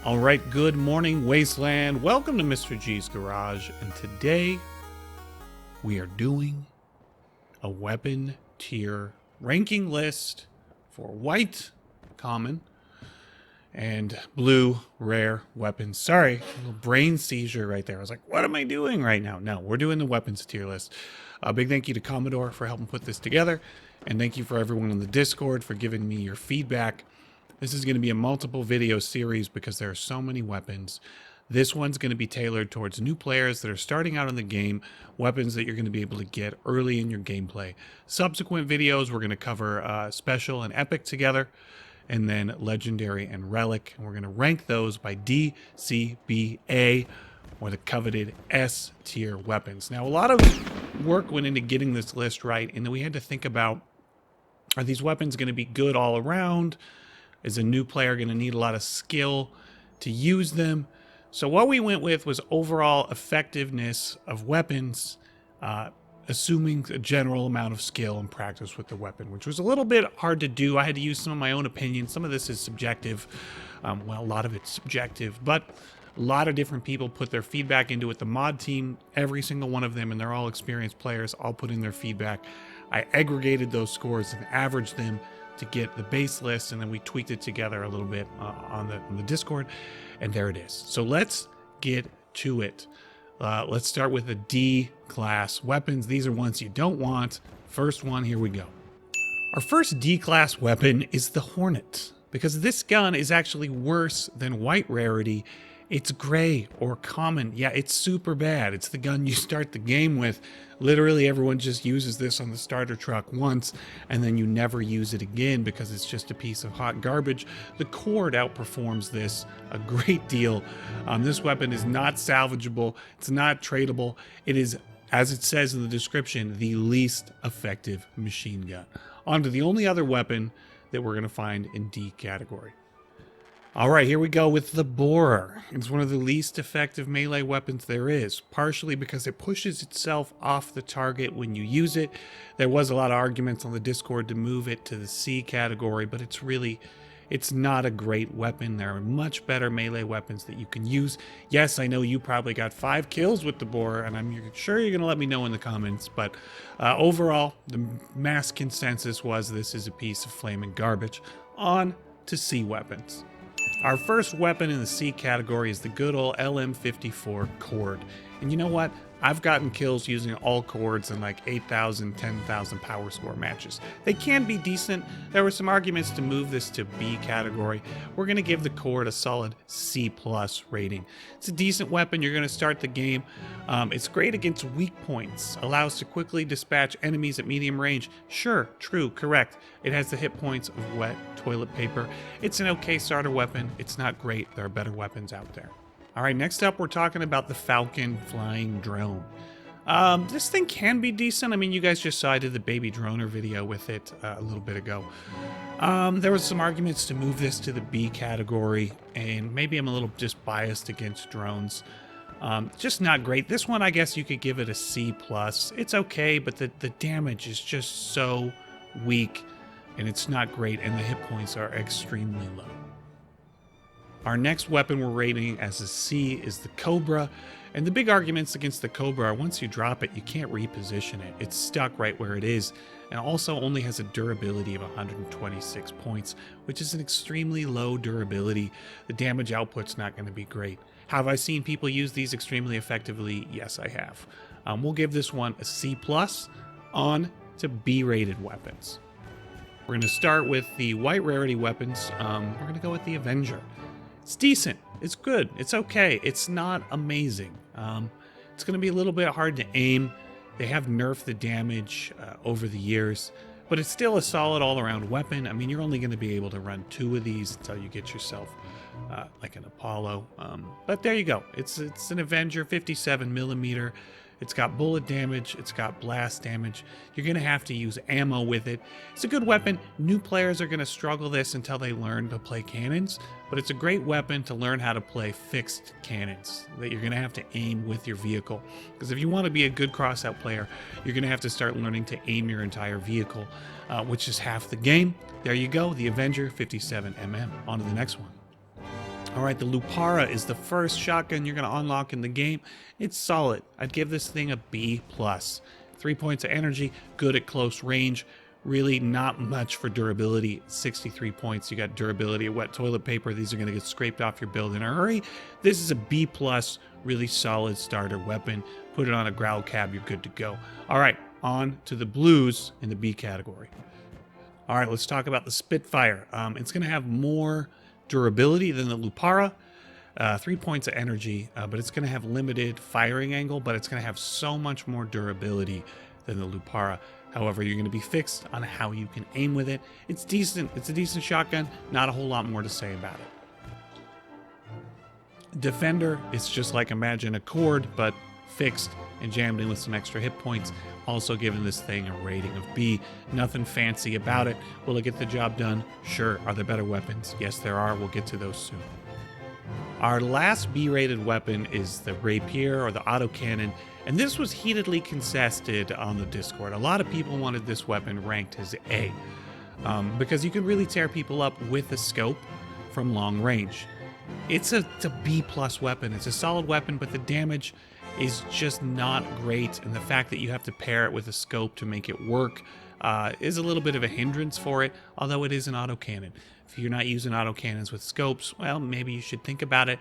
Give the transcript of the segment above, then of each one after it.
All right, good morning, Wasteland. Welcome to Mr. G's Garage, and today we are doing a weapon tier ranking list for white, common, and blue, rare weapons. Sorry, a little brain seizure right there. I was like, what am I doing right now? No, we're doing the weapons tier list. A big thank you to Commodore for helping put this together, and thank you for everyone on the Discord for giving me your feedback. This is going to be a multiple video series because there are so many weapons. This one's going to be tailored towards new players that are starting out in the game, weapons that you're going to be able to get early in your gameplay. Subsequent videos, we're going to cover special and epic together, and then legendary and relic. And we're going to rank those by DCBA, or the coveted S tier weapons. Now, a lot of work went into getting this list right, and then we had to think about, are these weapons going to be good all around? Is a new player going to need a lot of skill to use them? So what we went with was overall effectiveness of weapons, assuming a general amount of skill and practice with the weapon, which was a little bit hard to do. I had to use some of my own opinions. Some of this is subjective. Well, a lot of it's subjective, but a lot of different people put their feedback into it. The mod team, every single one of them, and they're all experienced players, all put in their feedback. I aggregated those scores and averaged them to get the base list, and then we tweaked it together a little bit on the Discord, and there it is. So let's get to it. Let's start with the D class weapons. These are ones you don't want. First one, here we go. Our first D class weapon is the Hornet, because this gun is actually worse than white rarity. It's gray or common. Yeah, it's super bad. It's the gun you start the game with. Literally everyone just uses this on the starter truck once, and then you never use it again because it's just a piece of hot garbage. The cord outperforms this a great deal. This weapon is not salvageable. It's not tradable. It is, as it says in the description, the least effective machine gun. On to the only other weapon that we're going to find in D category. All right, here we go with the borer. It's one of the least effective melee weapons there is, partially because it pushes itself off the target when you use it. There was a lot of arguments on the Discord to move it to the C category, but it's not a great weapon. There are much better melee weapons that you can use. Yes, I know you probably got 5 kills with the borer, and I'm sure you're going to let me know in the comments, but overall, the mass consensus was this is a piece of flaming garbage. On to C weapons. Our first weapon in the C category is the good old LM54 cord. And you know what? I've gotten kills using all cords in like 8,000, 10,000 power score matches. They can be decent. There were some arguments to move this to B category. We're going to give the cord a solid C+ rating. It's a decent weapon. You're going to start the game. It's great against weak points. Allows to quickly dispatch enemies at medium range. Sure, true, correct. It has the hit points of wet toilet paper. It's an okay starter weapon. It's not great. There are better weapons out there. All right, next up, we're talking about the Falcon flying drone. This thing can be decent. I mean, you guys just saw I did the baby droner video with it a little bit ago. There was some arguments to move this to the B category, and maybe I'm a little just biased against drones. Just not great. This one, I guess you could give it a C+. It's okay, but the damage is just so weak, and it's not great, and the hit points are extremely low. Our next weapon we're rating as a C is the Cobra, and the big arguments against the Cobra are once you drop it, you can't reposition it. It's stuck right where it is, and also only has a durability of 126 points, which is an extremely low durability. The damage output's not going to be great. Have I seen people use these extremely effectively? Yes, I have. We'll give this one a C+. On to B-rated weapons. We're going to start with the white rarity weapons. We're going to go with the Avenger. It's decent. It's good. It's okay. It's not amazing. It's going to be a little bit hard to aim. They have nerfed the damage over the years, but it's still a solid all-around weapon. I mean, you're only going to be able to run 2 of these until you get yourself like an Apollo. But there you go. It's an Avenger 57mm. It's got bullet damage, it's got blast damage. You're going to have to use ammo with it. It's a good weapon. New players are going to struggle this until they learn to play cannons, but it's a great weapon to learn how to play fixed cannons that you're going to have to aim with your vehicle. Because if you want to be a good crossout player, you're going to have to start learning to aim your entire vehicle, which is half the game. There you go, the Avenger 57mm. On to the next one. All right, the Lupara is the first shotgun you're going to unlock in the game. It's solid. I'd give this thing a B+. 3 points of energy, good at close range. Really not much for durability. 63 points. You got durability of wet toilet paper. These are going to get scraped off your build in a hurry. This is a B+, really solid starter weapon. Put it on a growl cab, you're good to go. All right, on to the blues in the B category. All right, let's talk about the Spitfire. It's going to have more durability than the Lupara. 3 points of energy, but it's going to have limited firing angle, but it's going to have so much more durability than the Lupara. However, you're going to be fixed on how you can aim with it. It's decent. It's a decent shotgun. Not a whole lot more to say about it. Defender, it's just like imagine a cord, but fixed and jammed in with some extra hit points. Also giving this thing a rating of B. Nothing fancy about it. Will it get the job done? Sure. Are there better weapons? Yes, there are. We'll get to those soon. Our last B-rated weapon is the Rapier or the autocannon, and this was heatedly contested on the Discord. A lot of people wanted this weapon ranked as A, because you can really tear people up with a scope from long range. It's a B+ weapon. It's a solid weapon, but the damage is just not great, and the fact that you have to pair it with a scope to make it work is a little bit of a hindrance for it, although it is an autocannon. If you're not using autocannons with scopes, well, maybe you should think about it.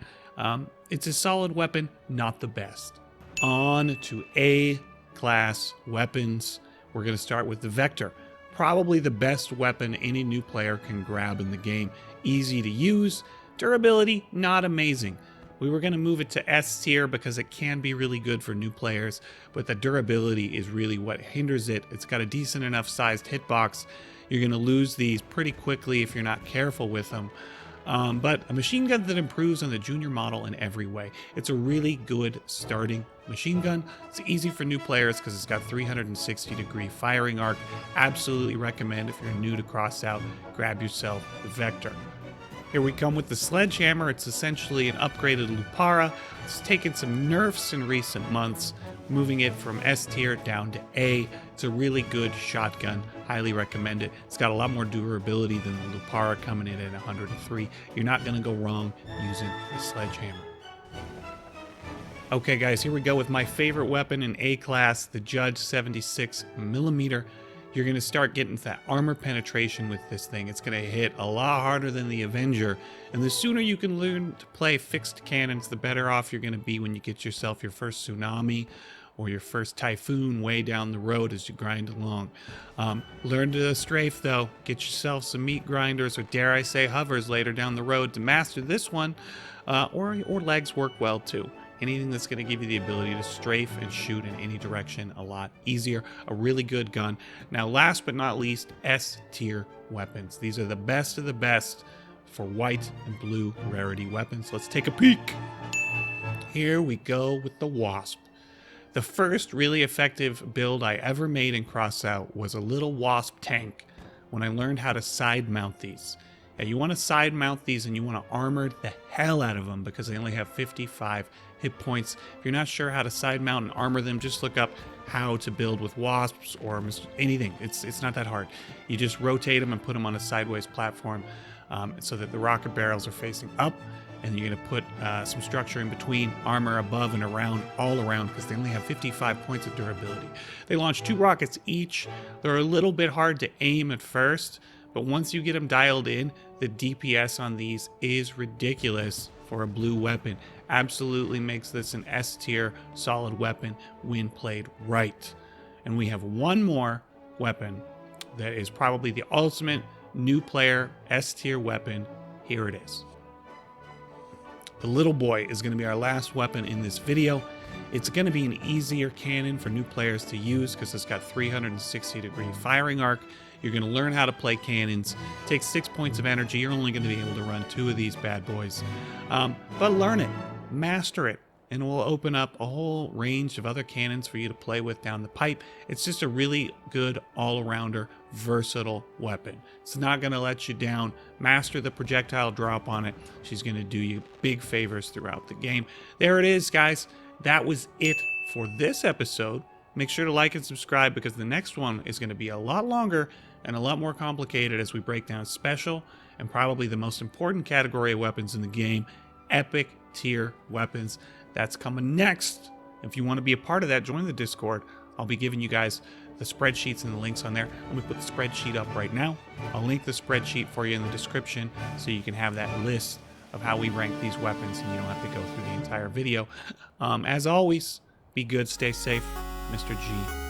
It's a solid weapon, not the best. On to A-class weapons. We're going to start with the Vector. Probably the best weapon any new player can grab in the game. Easy to use. Durability, not amazing. We were going to move it to S tier because it can be really good for new players, but the durability is really what hinders it. It's got a decent enough sized hitbox. You're going to lose these pretty quickly if you're not careful with them. But a machine gun that improves on the junior model in every way. It's a really good starting machine gun. It's easy for new players because it's got 360-degree firing arc. Absolutely recommend if you're new to Crossout, grab yourself the Vector. Here we come with the Sledgehammer. It's essentially an upgraded Lupara. It's taken some nerfs in recent months, moving it from S tier down to A. It's a really good shotgun. Highly recommend it. It's got a lot more durability than the Lupara, coming in at 103. You're not going to go wrong using the Sledgehammer. Okay guys, here we go with my favorite weapon in A class, the Judge 76mm. You're going to start getting that armor penetration with this thing. It's going to hit a lot harder than the Avenger. And the sooner you can learn to play fixed cannons, the better off you're going to be when you get yourself your first Tsunami or your first Typhoon way down the road as you grind along. Learn to strafe though. Get yourself some meat grinders, or dare I say hovers, later down the road to master this one. Or legs work well too. Anything that's going to give you the ability to strafe and shoot in any direction a lot easier. A really good gun. Now, last but not least, S tier weapons. These are the best of the best for white and blue rarity weapons. Let's take a peek. Here we go with the Wasp. The first really effective build I ever made in Crossout was a little Wasp tank when I learned how to side mount these. Yeah, you want to side mount these and you want to armor the hell out of them because they only have 55 hit points. If you're not sure how to side mount and armor them, just look up how to build with Wasps or anything. It's not that hard. You just rotate them and put them on a sideways platform so that the rocket barrels are facing up, and you're going to put some structure in between, armor above and around, all around, because they only have 55 points of durability. They launch 2 rockets each. They're a little bit hard to aim at first, but once you get them dialed in, the DPS on these is ridiculous for a blue weapon. Absolutely makes this an S tier solid weapon when played right. And we have one more weapon that is probably the ultimate new player S tier weapon. Here it is. The Little Boy is going to be our last weapon in this video. It's going to be an easier cannon for new players to use because it's got 360-degree firing arc. You're going to learn how to play cannons. It takes 6 points of energy. You're only going to be able to run 2 of these bad boys. But learn it, master it, and it will open up a whole range of other cannons for you to play with down the pipe. It's just a really good all-arounder, versatile weapon. It's not going to let you down. Master the projectile drop on it. She's going to do you big favors throughout the game. There it is, guys. That was it for this episode. Make sure to like and subscribe because the next one is going to be a lot longer and a lot more complicated as we break down special and probably the most important category of weapons in the game, epic tier weapons. That's coming next. If you want to be a part of that, join the Discord. I'll be giving you guys the spreadsheets and the links on there. Let me put the spreadsheet up right now. I'll link the spreadsheet for you in the description so you can have that list of how we rank these weapons and you don't have to go through the entire video. As always, be good, stay safe. Mr. G